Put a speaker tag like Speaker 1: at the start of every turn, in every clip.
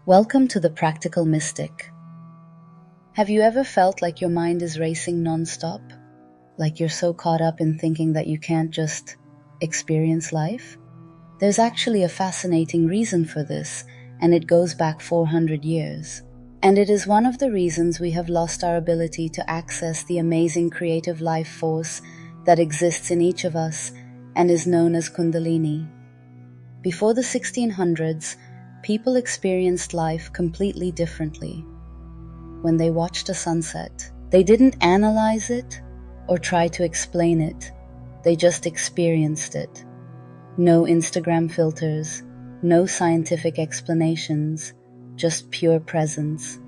Speaker 1: Welcome to the Practical Mystic. Have you ever felt like your mind is racing non-stop? Like you're so caught up in thinking that you can't just experience life? There's actually a fascinating reason for this, and it goes back 400 years. And it is one of the reasons we have lost our ability to access the amazing creative life force that exists in each of us and is known as Kundalini. Before the 1600s, people experienced life completely differently. When they watched a sunset, they didn't analyze it or try to explain it. They just experienced it. No Instagram filters, no scientific explanations, just pure presence.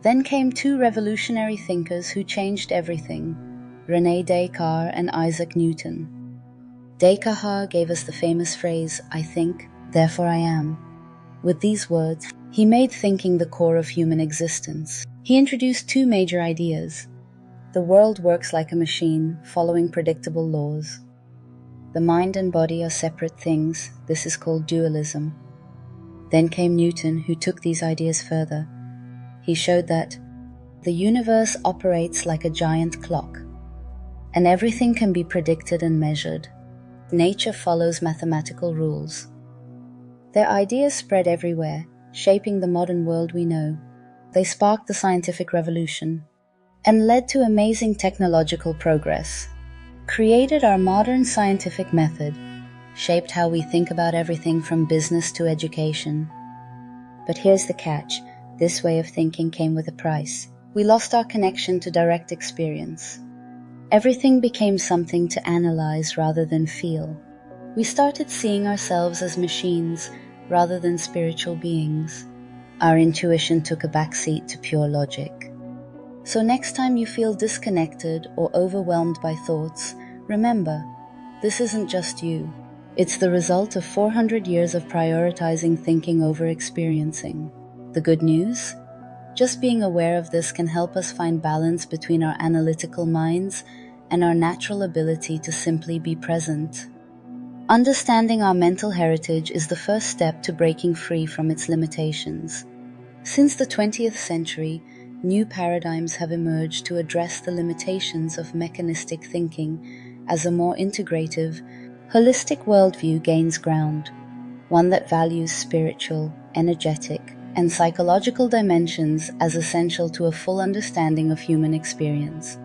Speaker 1: Then came two revolutionary thinkers who changed everything, René Descartes and Isaac Newton. Descartes gave us the famous phrase, "I think, therefore I am." With these words, he made thinking the core of human existence. He introduced two major ideas. The world works like a machine, following predictable laws. The mind and body are separate things. This is called dualism. Then came Newton, who took these ideas further. He showed that the universe operates like a giant clock, and everything can be predicted and measured. Nature follows mathematical rules. Their ideas spread everywhere, shaping the modern world we know. They sparked the scientific revolution and led to amazing technological progress, created our modern scientific method, shaped how we think about everything from business to education. But here's the catch. This way of thinking came with a price. We lost our connection to direct experience. Everything became something to analyze rather than feel. We started seeing ourselves as machines rather than spiritual beings. Our intuition took a backseat to pure logic. So next time you feel disconnected or overwhelmed by thoughts, remember, this isn't just you. It's the result of 400 years of prioritizing thinking over experiencing. The good news? Just being aware of this can help us find balance between our analytical minds and our natural ability to simply be present. Understanding our mental heritage is the first step to breaking free from its limitations. Since the 20th century, new paradigms have emerged to address the limitations of mechanistic thinking as a more integrative, holistic worldview gains ground, one that values spiritual, energetic, and psychological dimensions as essential to a full understanding of human experience.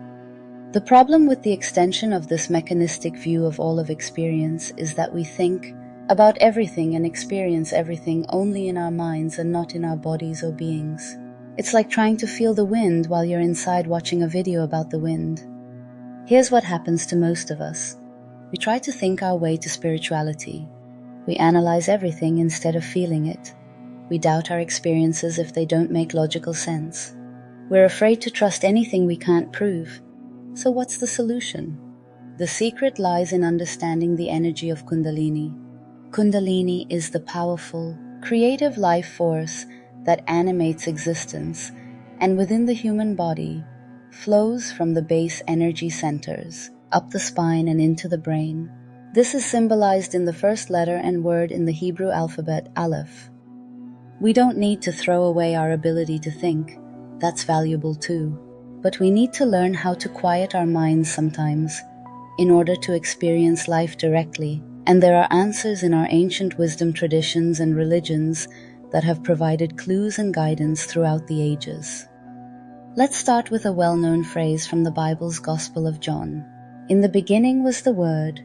Speaker 1: The problem with the extension of this mechanistic view of all of experience is that we think about everything and experience everything only in our minds and not in our bodies or beings. It's like trying to feel the wind while you're inside watching a video about the wind. Here's what happens to most of us. We try to think our way to spirituality. We analyze everything instead of feeling it. We doubt our experiences if they don't make logical sense. We're afraid to trust anything we can't prove. So what's the solution? The secret lies in understanding the energy of Kundalini. Kundalini is the powerful, creative life force that animates existence and within the human body flows from the base energy centers, up the spine and into the brain. This is symbolized in the first letter and word in the Hebrew alphabet, Aleph. We don't need to throw away our ability to think. That's valuable too. But we need to learn how to quiet our minds sometimes in order to experience life directly. And there are answers in our ancient wisdom traditions and religions that have provided clues and guidance throughout the ages. Let's start with a well-known phrase from the Bible's Gospel of John. In the beginning was the Word.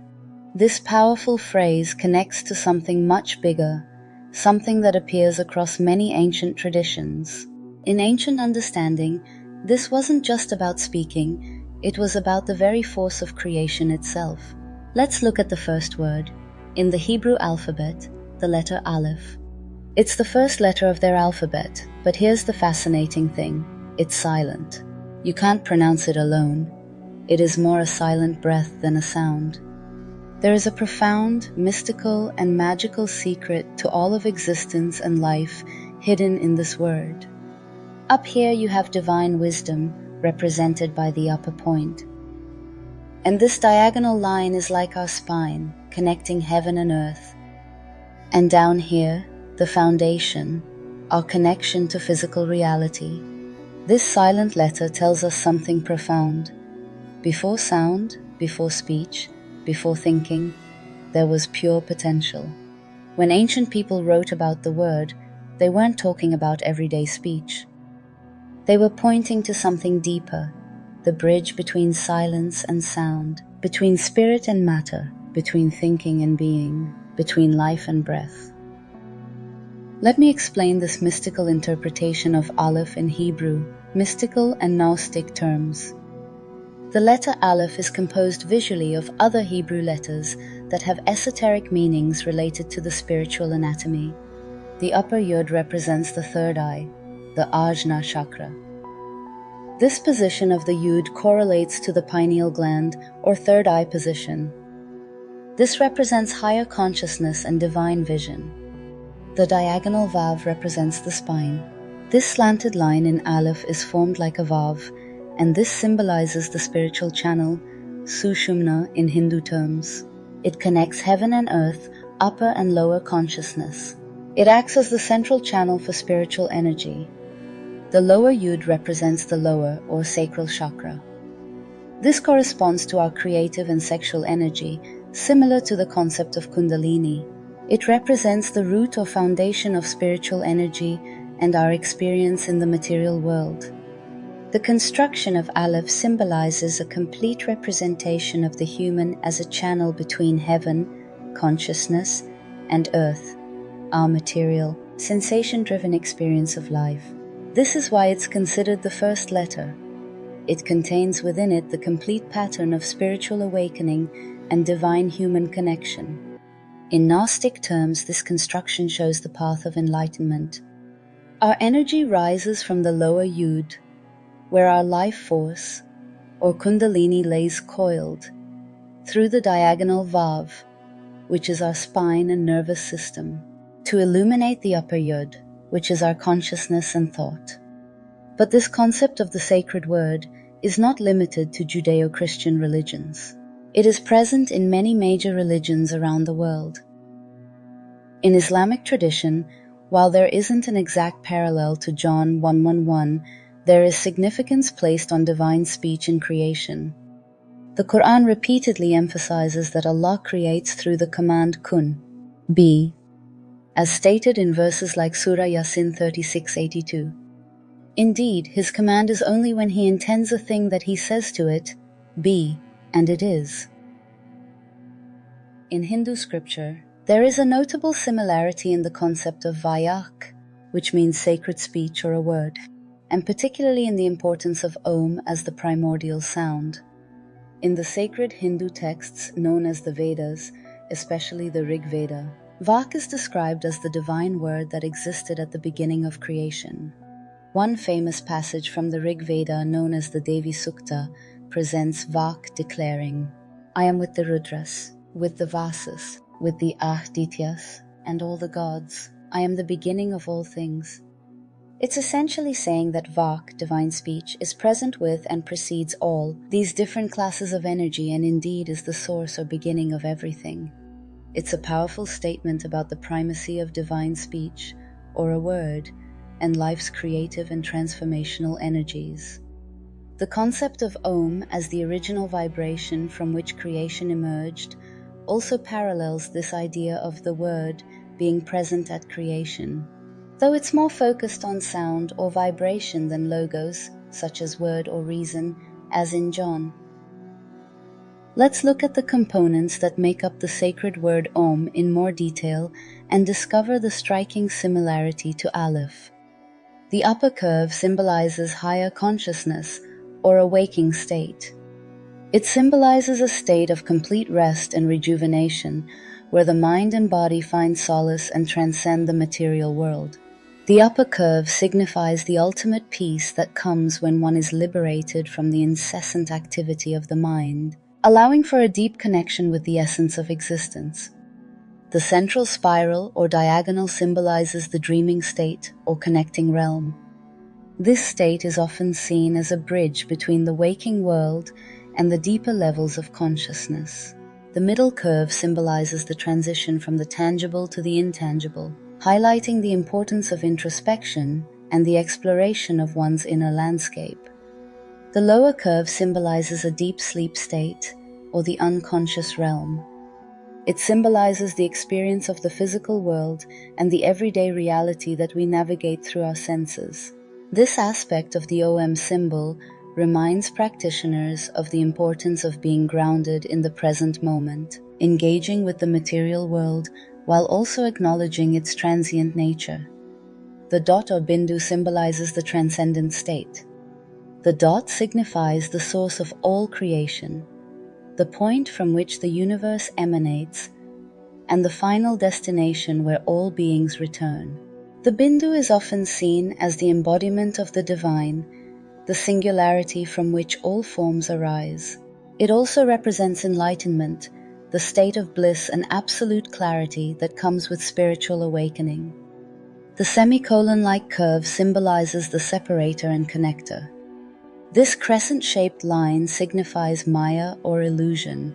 Speaker 1: This powerful phrase connects to something much bigger, something that appears across many ancient traditions. In ancient understanding, this wasn't just about speaking, it was about the very force of creation itself. Let's look at the first word. In the Hebrew alphabet, the letter Aleph. It's the first letter of their alphabet, but here's the fascinating thing. It's silent. You can't pronounce it alone. It is more a silent breath than a sound. There is a profound, mystical, and magical secret to all of existence and life hidden in this word. Up here you have divine wisdom, represented by the upper point. And this diagonal line is like our spine, connecting heaven and earth. And down here, the foundation, our connection to physical reality. This silent letter tells us something profound. Before sound, before speech, before thinking, there was pure potential. When ancient people wrote about the word, they weren't talking about everyday speech. They were pointing to something deeper, the bridge between silence and sound, between spirit and matter, between thinking and being, between life and breath. Let me explain this mystical interpretation of Aleph in Hebrew, mystical and Gnostic terms. The letter Aleph is composed visually of other Hebrew letters that have esoteric meanings related to the spiritual anatomy. The upper yod represents the third eye, the Ajna chakra. This position of the yod correlates to the pineal gland or third eye position. This represents higher consciousness and divine vision. The diagonal vav represents the spine. This slanted line in Aleph is formed like a vav, and this symbolizes the spiritual channel, Sushumna in Hindu terms. It connects heaven and earth, upper and lower consciousness. It acts as the central channel for spiritual energy. The lower yod represents the lower or sacral chakra. This corresponds to our creative and sexual energy, similar to the concept of Kundalini. It represents the root or foundation of spiritual energy and our experience in the material world. The construction of Aleph symbolizes a complete representation of the human as a channel between heaven, consciousness, and earth, our material, sensation-driven experience of life. This is why it's considered the first letter. It contains within it the complete pattern of spiritual awakening and divine human connection. In Gnostic terms, this construction shows the path of enlightenment. Our energy rises from the lower yod, where our life force, or Kundalini, lays coiled, through the diagonal vav, which is our spine and nervous system, to illuminate the upper yod, which is our consciousness and thought. But this concept of the sacred word is not limited to Judeo-Christian religions. It is present in many major religions around the world. In Islamic tradition, while there isn't an exact parallel to John 1:11, there is significance placed on divine speech in creation. The Quran repeatedly emphasizes that Allah creates through the command kun, be, as stated in verses like Surah Yasin 36:82. Indeed, His command is only when He intends a thing that He says to it, be, and it is. In Hindu scripture, there is a notable similarity in the concept of vayak, which means sacred speech or a word, and particularly in the importance of Om as the primordial sound. In the sacred Hindu texts known as the Vedas, especially the Rig Veda, Vak is described as the divine word that existed at the beginning of creation. One famous passage from the Rig Veda, known as the Devi Sukta, presents Vak declaring, I am with the Rudras, with the Vasas, with the Ahdityas, and all the gods. I am the beginning of all things. It's essentially saying that Vak, divine speech, is present with and precedes all these different classes of energy and indeed is the source or beginning of everything. It's a powerful statement about the primacy of divine speech, or a word, and life's creative and transformational energies. The concept of Om as the original vibration from which creation emerged also parallels this idea of the word being present at creation, though it's more focused on sound or vibration than logos, such as word or reason, as in John. Let's look at the components that make up the sacred word Om in more detail and discover the striking similarity to Aleph. The upper curve symbolizes higher consciousness or a waking state. It symbolizes a state of complete rest and rejuvenation where the mind and body find solace and transcend the material world. The upper curve signifies the ultimate peace that comes when one is liberated from the incessant activity of the mind, allowing for a deep connection with the essence of existence. The central spiral or diagonal symbolizes the dreaming state or connecting realm. This state is often seen as a bridge between the waking world and the deeper levels of consciousness. The middle curve symbolizes the transition from the tangible to the intangible, highlighting the importance of introspection and the exploration of one's inner landscape. The lower curve symbolizes a deep sleep state, or the unconscious realm. It symbolizes the experience of the physical world and the everyday reality that we navigate through our senses. This aspect of the OM symbol reminds practitioners of the importance of being grounded in the present moment, engaging with the material world while also acknowledging its transient nature. The dot or bindu symbolizes the transcendent state. The dot signifies the source of all creation, the point from which the universe emanates, and the final destination where all beings return. The bindu is often seen as the embodiment of the divine, the singularity from which all forms arise. It also represents enlightenment, the state of bliss and absolute clarity that comes with spiritual awakening. The semicolon-like curve symbolizes the separator and connector. This crescent-shaped line signifies Maya or illusion,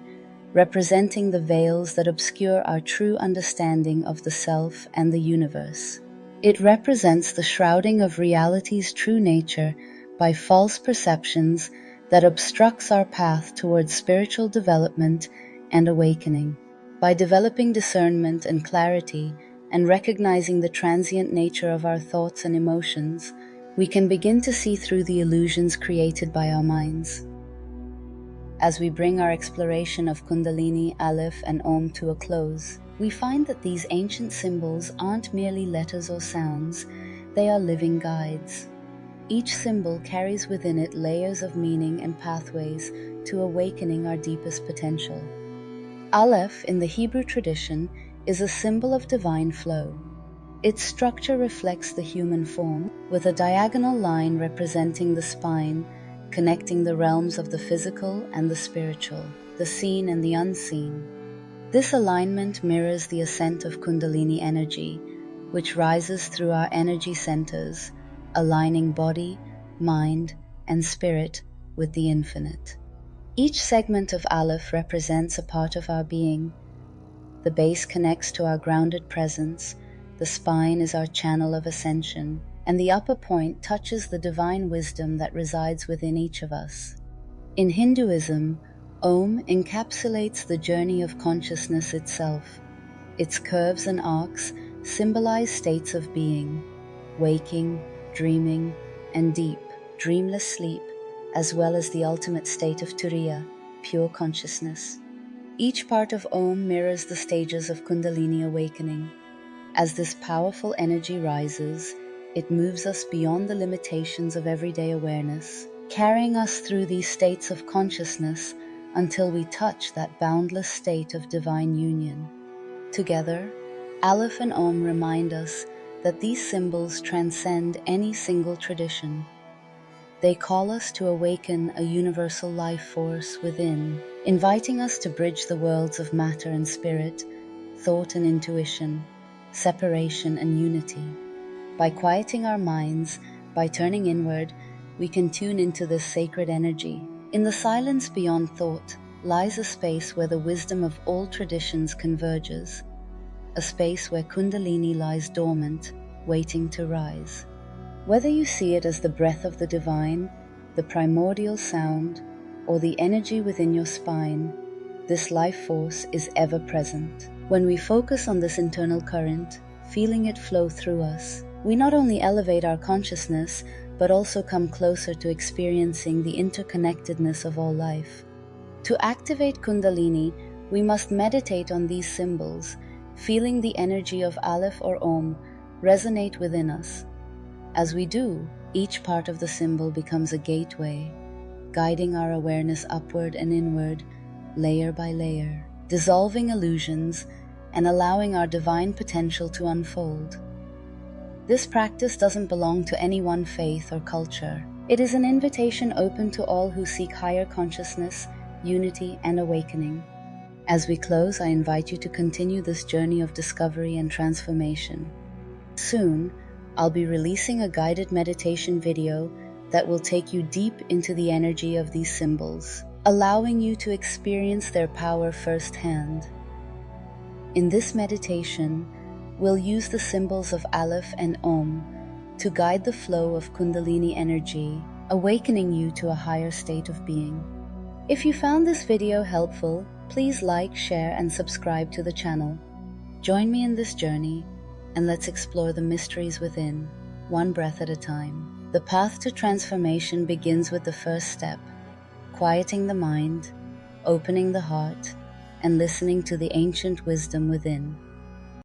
Speaker 1: representing the veils that obscure our true understanding of the self and the universe. It represents the shrouding of reality's true nature by false perceptions that obstructs our path towards spiritual development and awakening. By developing discernment and clarity and recognizing the transient nature of our thoughts and emotions, we can begin to see through the illusions created by our minds. As we bring our exploration of Kundalini, Aleph, and Om to a close, we find that these ancient symbols aren't merely letters or sounds, they are living guides. Each symbol carries within it layers of meaning and pathways to awakening our deepest potential. Aleph, in the Hebrew tradition, is a symbol of divine flow. Its structure reflects the human form, with a diagonal line representing the spine, connecting the realms of the physical and the spiritual, the seen and the unseen. This alignment mirrors the ascent of Kundalini energy, which rises through our energy centers, aligning body, mind, and spirit with the infinite. Each segment of Aleph represents a part of our being. The base connects to our grounded presence, the spine is our channel of ascension, and the upper point touches the divine wisdom that resides within each of us. In Hinduism, Om encapsulates the journey of consciousness itself. Its curves and arcs symbolize states of being, waking, dreaming, and deep, dreamless sleep, as well as the ultimate state of Turiya, pure consciousness. Each part of Om mirrors the stages of Kundalini awakening. As this powerful energy rises, it moves us beyond the limitations of everyday awareness, carrying us through these states of consciousness until we touch that boundless state of divine union. Together, Aleph and Om remind us that these symbols transcend any single tradition. They call us to awaken a universal life force within, inviting us to bridge the worlds of matter and spirit, thought and intuition, separation and unity. By quieting our minds, by turning inward, we can tune into this sacred energy. In the silence beyond thought lies a space where the wisdom of all traditions converges, a space where Kundalini lies dormant, waiting to rise. Whether you see it as the breath of the divine, the primordial sound, or the energy within your spine, this life force is ever present. When we focus on this internal current, feeling it flow through us, we not only elevate our consciousness, but also come closer to experiencing the interconnectedness of all life. To activate Kundalini, we must meditate on these symbols, feeling the energy of Aleph or Om resonate within us. As we do, each part of the symbol becomes a gateway, guiding our awareness upward and inward, layer by layer, dissolving illusions and allowing our divine potential to unfold. This practice doesn't belong to any one faith or culture. It is an invitation open to all who seek higher consciousness, unity, and awakening. As we close, I invite you to continue this journey of discovery and transformation. Soon, I'll be releasing a guided meditation video that will take you deep into the energy of these symbols, allowing you to experience their power firsthand. In this meditation, we'll use the symbols of Aleph and Om to guide the flow of Kundalini energy, awakening you to a higher state of being. If you found this video helpful, please like, share, and subscribe to the channel. Join me in this journey, and let's explore the mysteries within, one breath at a time. The path to transformation begins with the first step, quieting the mind, opening the heart, and listening to the ancient wisdom within.